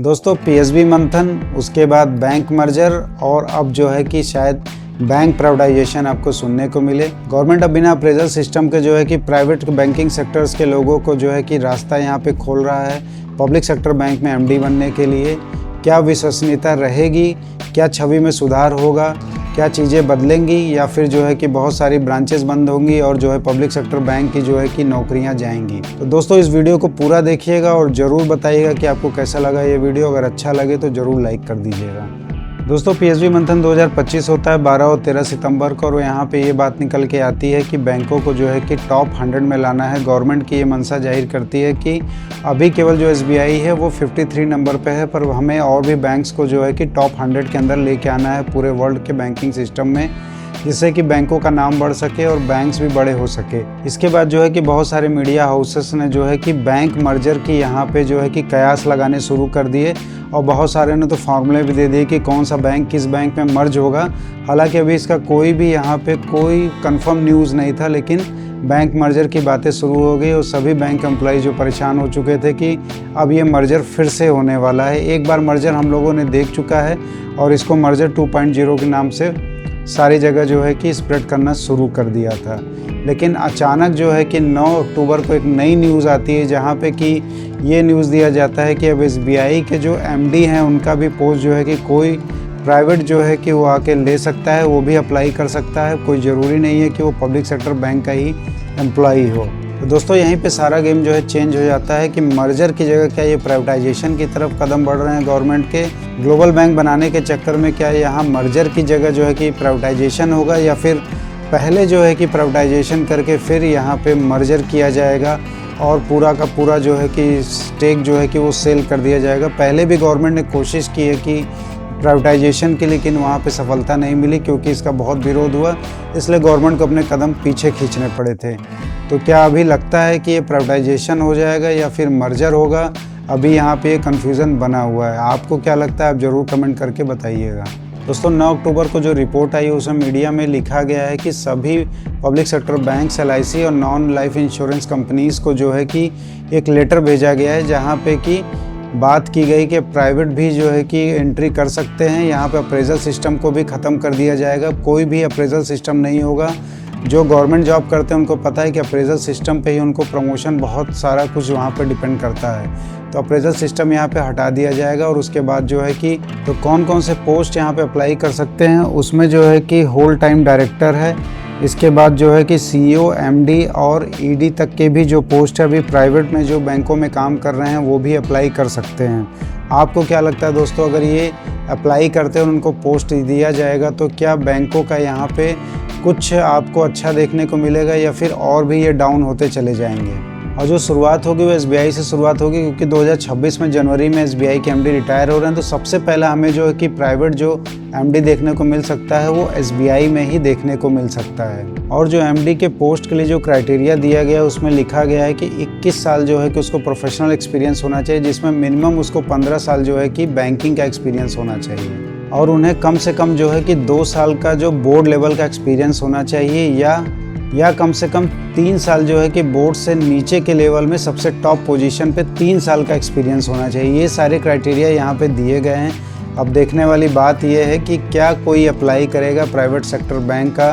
दोस्तों पीएसबी मंथन, उसके बाद बैंक मर्जर और अब जो है कि शायद बैंक प्राइवेटाइजेशन आपको सुनने को मिले। गवर्नमेंट अब बिना अप्रेजल सिस्टम के जो है कि प्राइवेट बैंकिंग सेक्टर्स के लोगों को जो है कि रास्ता यहाँ पे खोल रहा है पब्लिक सेक्टर बैंक में एमडी बनने के लिए। क्या विश्वसनीयता रहेगी, क्या छवि में सुधार होगा, क्या चीज़ें बदलेंगी या फिर जो है कि बहुत सारी ब्रांचेस बंद होंगी और जो है पब्लिक सेक्टर बैंक की जो है कि नौकरियां जाएंगी। तो दोस्तों इस वीडियो को पूरा देखिएगा और ज़रूर बताइएगा कि आपको कैसा लगा ये वीडियो। अगर अच्छा लगे तो ज़रूर लाइक कर दीजिएगा। दोस्तों पीएसबी मंथन 2025 होता है 12 और 13 सितंबर को, और यहाँ पे ये बात निकल के आती है कि बैंकों को जो है कि टॉप 100 में लाना है। गवर्नमेंट की ये मंशा जाहिर करती है कि अभी केवल जो एसबीआई है वो 53 नंबर पे है, पर हमें और भी बैंक्स को जो है कि टॉप 100 के अंदर लेके आना है पूरे वर्ल्ड के बैंकिंग सिस्टम में, जिससे कि बैंकों का नाम बढ़ सके और बैंक्स भी बड़े हो सके। इसके बाद जो है कि बहुत सारे मीडिया हाउसेस ने जो है कि बैंक मर्जर की यहाँ पे जो है कि कयास लगाने शुरू कर दिए, और बहुत सारे ने तो फार्मूले भी दे दिए कि कौन सा बैंक किस बैंक में मर्ज होगा। हालांकि अभी इसका कोई भी यहाँ पे कोई कंफर्म न्यूज़ नहीं था, लेकिन बैंक मर्जर की बातें शुरू हो गई और सभी बैंक एम्प्लॉय जो परेशान हो चुके थे कि अब ये मर्जर फिर से होने वाला है। एक बार मर्जर हम लोगों ने देख चुका है और इसको मर्जर 2.0 के नाम से सारी जगह जो है कि स्प्रेड करना शुरू कर दिया था। लेकिन अचानक जो है कि 9 अक्टूबर को एक नई न्यूज़ आती है जहाँ पे कि ये न्यूज़ दिया जाता है कि अब एसबीआई के जो एमडी हैं उनका भी पोस्ट जो है कि कोई प्राइवेट जो है कि वो आके ले सकता है, वो भी अप्लाई कर सकता है। कोई ज़रूरी नहीं है कि वो पब्लिक सेक्टर बैंक का ही एम्प्लॉई हो। तो दोस्तों यहीं पे सारा गेम जो है चेंज हो जाता है कि मर्जर की जगह क्या ये प्राइवेटाइजेशन की तरफ कदम बढ़ रहे हैं गवर्नमेंट के। ग्लोबल बैंक बनाने के चक्कर में क्या यहाँ मर्जर की जगह जो है कि प्राइवेटाइजेशन होगा, या फिर पहले जो है कि प्राइवेटाइजेशन करके फिर यहाँ पे मर्जर किया जाएगा और पूरा का पूरा जो है कि स्टेक जो है कि वो सेल कर दिया जाएगा। पहले भी गवर्नमेंट ने कोशिश की है कि प्राइवेटाइजेशन की, लेकिन वहाँ पे सफलता नहीं मिली क्योंकि इसका बहुत विरोध हुआ, इसलिए गवर्नमेंट को अपने कदम पीछे खींचने पड़े थे। तो क्या अभी लगता है कि ये प्राइवेटाइजेशन हो जाएगा या फिर मर्जर होगा? अभी यहाँ पे कन्फ्यूज़न बना हुआ है। आपको क्या लगता है, आप ज़रूर कमेंट करके बताइएगा। दोस्तों 9 अक्टूबर को जो रिपोर्ट आई उसमें मीडिया में लिखा गया है कि सभी पब्लिक सेक्टर बैंक, एलआईसी और नॉन लाइफ इंश्योरेंस कंपनीज़ को जो है कि एक लेटर भेजा गया है जहाँ पे कि बात की गई कि प्राइवेट भी जो है कि एंट्री कर सकते हैं। यहाँ पे अप्रेजल सिस्टम को भी ख़त्म कर दिया जाएगा, कोई भी अप्रेजल सिस्टम नहीं होगा। जो गवर्नमेंट जॉब करते हैं उनको पता है कि अप्रेजल सिस्टम पे ही उनको प्रमोशन, बहुत सारा कुछ वहाँ पे डिपेंड करता है। तो अप्रेजल सिस्टम यहाँ पे हटा दिया जाएगा और उसके बाद जो है कि तो कौन कौन से पोस्ट यहाँ पे अप्लाई कर सकते हैं, उसमें जो है कि होल टाइम डायरेक्टर है। इसके बाद जो है कि सीईओ, एमडी और ईडी तक के भी जो पोस्ट है अभी प्राइवेट में जो बैंकों में काम कर रहे हैं वो भी अप्लाई कर सकते हैं। आपको क्या लगता है दोस्तों, अगर ये अप्लाई करते हैं और उनको पोस्ट दिया जाएगा तो क्या बैंकों का यहाँ पे कुछ आपको अच्छा देखने को मिलेगा या फिर और भी ये डाउन होते चले जाएंगे? और जो शुरुआत होगी वो एसबीआई से शुरुआत होगी, क्योंकि 2026 में जनवरी में एसबीआई के एमडी रिटायर हो रहे हैं। तो सबसे पहला हमें जो है कि प्राइवेट जो एमडी देखने को मिल सकता है वो एसबीआई में ही देखने को मिल सकता है। और जो एमडी के पोस्ट के लिए जो क्राइटेरिया दिया गया है उसमें लिखा गया है कि 21 साल जो है कि उसको प्रोफेशनल एक्सपीरियंस होना चाहिए, जिसमें मिनिमम उसको 15 साल जो है कि बैंकिंग का एक्सपीरियंस होना चाहिए, और उन्हें कम से कम जो है कि 2 साल का जो बोर्ड लेवल का एक्सपीरियंस होना चाहिए, या कम से कम 3 साल जो है कि बोर्ड से नीचे के लेवल में सबसे टॉप पोजीशन पे 3 साल का एक्सपीरियंस होना चाहिए। ये सारे क्राइटेरिया यहाँ पे दिए गए हैं। अब देखने वाली बात यह है कि क्या कोई अप्लाई करेगा प्राइवेट सेक्टर बैंक का,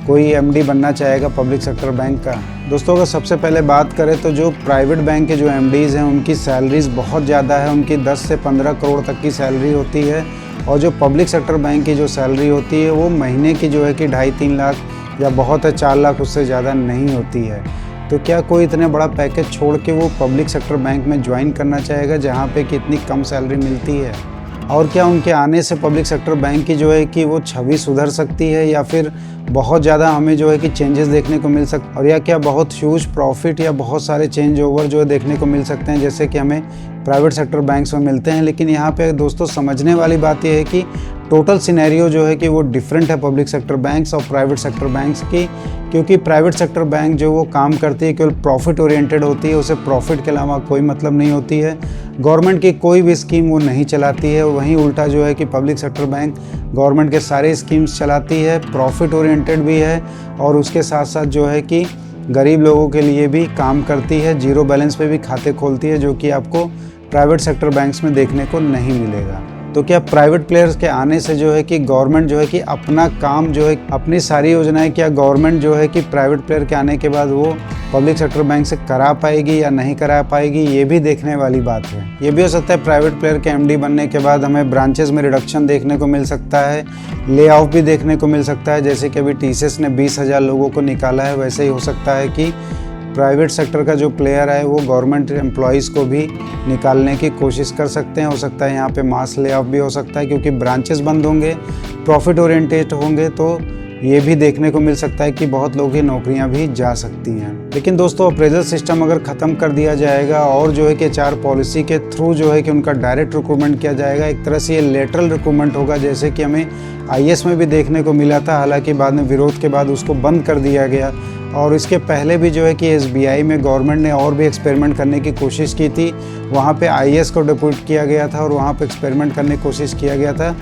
कोई एमडी बनना चाहेगा पब्लिक सेक्टर बैंक का। दोस्तों अगर सबसे पहले बात करें तो जो प्राइवेट बैंक के जो एमडीज़ हैं उनकी सैलरीज बहुत ज़्यादा है, उनकी 10 से 15 करोड़ तक की सैलरी होती है, और जो पब्लिक सेक्टर बैंक की जो सैलरी होती है वो महीने की जो है कि 2.5-3 लाख या बहुत है 4 लाख, उससे ज़्यादा नहीं होती है। तो क्या कोई इतने बड़ा पैकेज छोड़ के वो पब्लिक सेक्टर बैंक में ज्वाइन करना चाहेगा जहाँ पे कि इतनी कम सैलरी मिलती है? और क्या उनके आने से पब्लिक सेक्टर बैंक की जो है कि वो छवि सुधर सकती है, या फिर बहुत ज़्यादा हमें जो है कि चेंजेस देखने को मिल सकते, और या क्या बहुत ह्यूज प्रॉफिट या बहुत सारे चेंज ओवर जो है देखने को मिल सकते हैं जैसे कि हमें प्राइवेट सेक्टर बैंक्स में मिलते हैं? लेकिन यहाँ पे दोस्तों समझने वाली बात यह है कि टोटल सिनेरियो जो है कि वो डिफरेंट है पब्लिक सेक्टर बैंक्स और प्राइवेट सेक्टर बैंक्स की, क्योंकि प्राइवेट सेक्टर बैंक जो वो काम करती है केवल प्रॉफिट ओरिएंटेड होती है, उसे प्रॉफिट के अलावा कोई मतलब नहीं होती है। गवर्नमेंट की कोई भी स्कीम वो नहीं चलाती है। वहीं उल्टा जो है कि पब्लिक सेक्टर बैंक गवर्नमेंट के सारे स्कीम्स चलाती है, प्रॉफिट ओरिएंटेड भी है, और उसके साथ साथ जो है कि गरीब लोगों के लिए भी काम करती है, जीरो बैलेंस पे भी खाते खोलती है, जो कि आपको प्राइवेट सेक्टर बैंक्स में देखने को नहीं मिलेगा। तो क्या प्राइवेट प्लेयर्स के आने से जो है कि गवर्नमेंट जो है कि अपना काम जो है, अपनी सारी योजनाएं क्या गवर्नमेंट जो है कि प्राइवेट प्लेयर के आने के बाद वो पब्लिक सेक्टर बैंक से करा पाएगी या नहीं करा पाएगी, ये भी देखने वाली बात है। ये भी हो सकता है प्राइवेट प्लेयर के एमडी बनने के बाद हमें ब्रांचेस में रिडक्शन देखने को मिल सकता है, ले ऑफ भी देखने को मिल सकता है। जैसे कि अभी टीसीएस ने 20,000 लोगों को निकाला है, वैसे ही हो सकता है कि प्राइवेट सेक्टर का जो प्लेयर है वो गवर्नमेंट एम्प्लॉयज़ को भी निकालने की कोशिश कर सकते हैं। हो सकता है यहाँ पे मास ले ऑफ भी हो सकता है, क्योंकि ब्रांचेस बंद होंगे, प्रॉफिट ओरिएंटेड होंगे, तो ये भी देखने को मिल सकता है कि बहुत लोगों की नौकरियां भी जा सकती हैं। लेकिन दोस्तों अप्रेजल सिस्टम अगर ख़त्म कर दिया जाएगा और जो है कि एचआर पॉलिसी के थ्रू जो है कि उनका डायरेक्ट रिक्रूटमेंट किया जाएगा, एक तरह से ये लेटरल रिक्रूटमेंट होगा, जैसे कि हमें आईएएस में भी देखने को मिला था। हालांकि बाद में विरोध के बाद उसको बंद कर दिया गया, और इसके पहले भी जो है कि एसबीआई में गवर्नमेंट ने और भी एक्सपेरिमेंट करने की कोशिश की थी। वहाँ पे आईएएस को डिप्यूट किया गया था और वहाँ पे एक्सपेरिमेंट करने की कोशिश किया गया था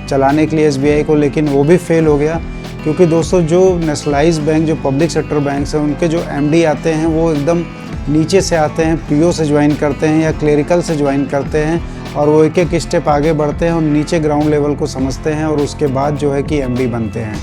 चलाने के लिए एसबीआई को, लेकिन वो भी फेल हो गया। क्योंकि दोस्तों जो नेशनलाइज्ड बैंक, जो पब्लिक सेक्टर बैंक्स हैं, उनके जो एमडी आते हैं वो एकदम नीचे से आते हैं, पीओ से ज्वाइन करते हैं या क्लेरिकल से ज्वाइन करते हैं, और वो एक एक स्टेप आगे बढ़ते हैं और नीचे ग्राउंड लेवल को समझते हैं और उसके बाद जो है कि एमडी बनते हैं।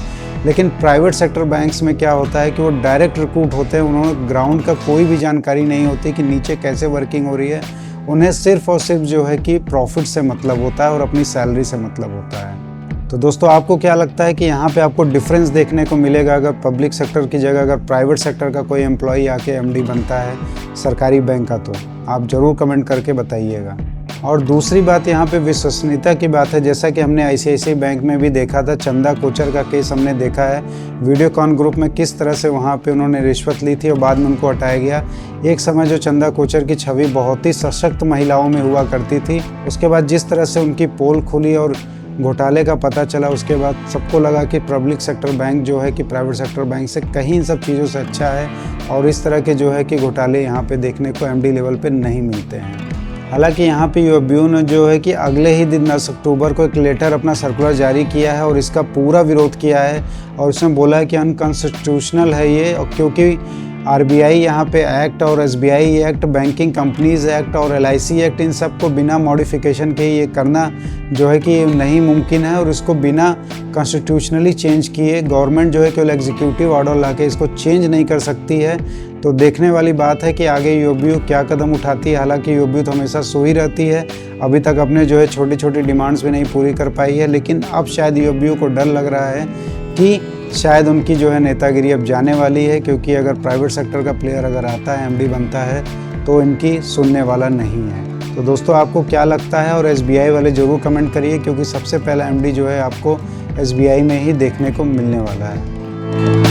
लेकिन प्राइवेट सेक्टर बैंक्स में क्या होता है कि वो डायरेक्ट रिक्रूट होते हैं, उन्होंने ग्राउंड का कोई भी जानकारी नहीं होती कि नीचे कैसे वर्किंग हो रही है। उन्हें सिर्फ और सिर्फ जो है कि प्रॉफिट से मतलब होता है और अपनी सैलरी से मतलब होता है। तो दोस्तों आपको क्या लगता है कि यहाँ पे आपको डिफरेंस देखने को मिलेगा अगर पब्लिक सेक्टर की जगह अगर प्राइवेट सेक्टर का कोई एम्प्लॉई आके एमडी बनता है सरकारी बैंक का? तो आप ज़रूर कमेंट करके बताइएगा। और दूसरी बात यहाँ पे विश्वसनीयता की बात है। जैसा कि हमने आईसीआईसीआई बैंक में भी देखा था, चंदा कोचर का केस हमने देखा है, वीडियोकॉन ग्रुप में किस तरह से वहाँ पे उन्होंने रिश्वत ली थी और बाद में उनको हटाया गया। एक समय जो चंदा कोचर की छवि बहुत ही सशक्त महिलाओं में हुआ करती थी, उसके बाद जिस तरह से उनकी पोल खुली और घोटाले का पता चला, उसके बाद सबको लगा कि पब्लिक सेक्टर बैंक जो है कि प्राइवेट सेक्टर बैंक से कहीं इन सब चीज़ों से अच्छा है, और इस तरह के जो है कि घोटाले यहाँ पे देखने को एमडी लेवल पे नहीं मिलते हैं। हालांकि यहाँ पे यूएबीयू ने जो है कि अगले ही दिन 10 अक्टूबर को एक लेटर अपना सर्कुलर जारी किया है और इसका पूरा विरोध किया है, और उसमें बोला है कि अनकॉन्स्टिट्यूशनल है ये, और क्योंकि आरबीआई यहाँ पे एक्ट और SBI act, banking companies act और एलआईसी एक्ट, इन सब को बिना मॉडिफिकेशन के ये करना जो है कि नहीं मुमकिन है, और इसको बिना कॉन्स्टिट्यूशनली चेंज किए गवर्नमेंट जो है केवल एग्जीक्यूटिव ऑर्डर लाके इसको चेंज नहीं कर सकती है। तो देखने वाली बात है कि आगे यूएबीयू क्या कदम उठाती है। हालांकि यूएबीयू तो हमेशा सो ही रहती है, अभी तक अपने जो है छोटी छोटी डिमांड्स भी नहीं पूरी कर पाई है, लेकिन अब शायद यूएबीयू को डर लग रहा है कि शायद उनकी जो है नेतागिरी अब जाने वाली है, क्योंकि अगर प्राइवेट सेक्टर का प्लेयर अगर आता है, एमडी बनता है, तो इनकी सुनने वाला नहीं है। तो दोस्तों आपको क्या लगता है, और एसबीआई वाले ज़रूर कमेंट करिए, क्योंकि सबसे पहला एमडी जो है आपको एसबीआई में ही देखने को मिलने वाला है।